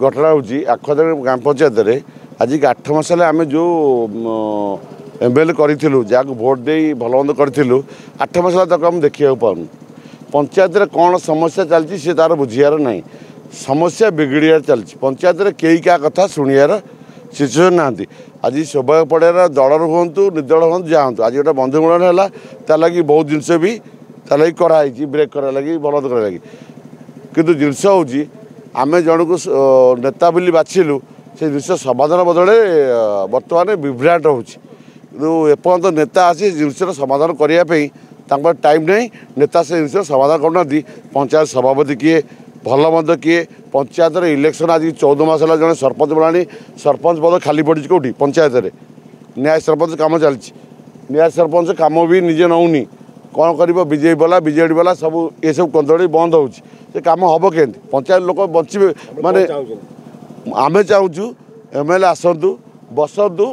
घटना होची आखदर ग्राम पंचायत रे आज 8 मास आम जो एमएलए करूँ जहाँ भोट दे भलमंद करूँ 8 मास तक आम देखा पाऊँ पंचायत रे कौन समस्या चलती सी तार बुझियार ना समस्या बिगड़ियार चलती पंचायत रे कई क्या कथा शुणियार सिचुएसन ना आज सौभाग्य पड़ियार दल हूँ निर्दल हूँ जहाँ हूँ आज गोटे बंधु मिलन है लगी बहुत जिनस भी लगी कराई ब्रेक करा लगी भलमंद करा लगी किंतु जिनस हूँ आम जन को नेता बोली बाछिलु से जिनस समाधान बदले बर्तमान विभ्राट होपर्यंत नेता आसी जिनसर समाधान करने टाइम नहीं नेता से जिनस समाधान करना पंचायत सभापति किए भल मंद किए पंचायत इलेक्शन आज 14 मास है जड़े सरपंच बना सरपंच पद खाली पड़ी कौटी पंचायत रे न्याय सरपंच कम चलती न्याय सरपंच कम भी निजे नौनी कौन कर बीजेपी वाला बीजेडी वाला सब ये सब कंदड़ी बंद हो कम हम के पंचायत लोक बचे माने आम चाहूँ एमएलए आसतु बसतु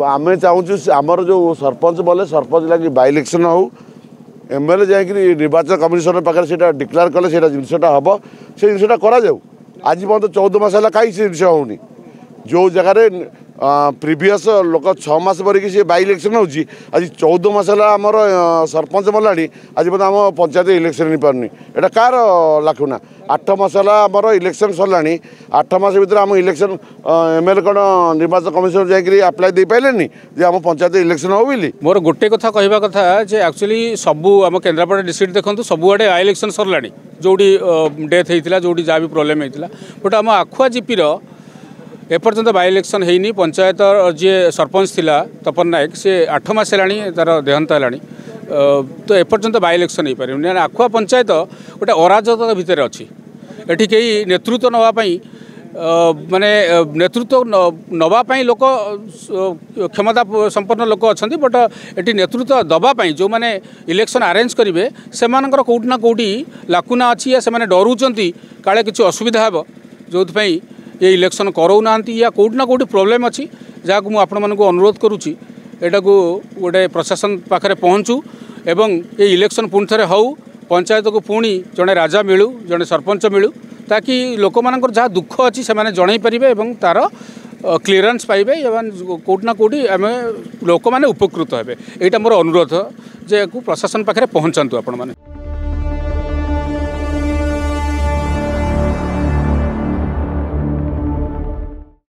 आम चाहूँ आमर जो सरपंच बोले सरपंच लगे बाई इलेक्शन हो एमएलए जाकि निर्वाचन कमिशन पाखे से डिक्लेयर कले से जिनसा हम से जिनसा करा आज पर्यटन 14 मास है कहीं से जिन होनी जो जगार प्रिवियस लोक 6 मास पर सी बाई इलेक्शन हो आज 14 मास है आमर सरपंच मरला आज पर्यटन आम पंचायत इलेक्शन नहीं पार्नी एटा कार लाखुना 8 मास है आमर इलेक्शन सरला 8 मास भर आम इलेक्शन एमएलए कौन निर्वाचन कमिशन जाकि आप्लाय दे पारे जे आम पंचायत इलेक्शन हो बोली मोर गोटे कथा कहवा कथा जे एक्चुअली सबू आम केन्द्रापड़ा डिस्ट्रिक्ट देखो सबुआड़े आ इलेक्शन सरला जोड़ी डेथ होता जोड़ी जहाँ भी प्रोब्लेम होता बट आम आखुआ जीपीर एपर्यंत बाई इलेक्शन होनी पंचायत जी सरपंच थिला तपन नायक से 8 मास है तार देहांत है तो एपर्यंत बाई इलेक्शन हो पारे आखुआ पंचायत गोटे अराजकता भितर अच्छी एटी कई नेतृत्व नापी माने नेतृत्व नवापाई लोक क्षमता संपन्न लोक अच्छा बट ये नेतृत्व दवापाई जो मैंने इलेक्शन अरेंज करेंगे से कौटना कौटी लाकुना अच्छी या से डरुंच काले किसी असुविधा हे जो ये इलेक्शन कराऊना या कौटना कौटी प्रोब्लेम अच्छी जहाँ को आपण मानक अनुरोध करुच्ची एटा को गोटे प्रशासन पाखे पहुँचू एवं ये इलेक्शन पुणी थे हो पंचायत को पुणी जड़े राजा मिलू जड़े सरपंच मिलू ताकि लोक मानकर जहाँ दुख अच्छी से जन पारे तार क्लीयरेंस पाइबे कौटना कौटी आम लोक मैंने उपकृत हे यहाँ मोर अनुरोध जे प्रशासन पाखे पहुँचातु आपण मैंने।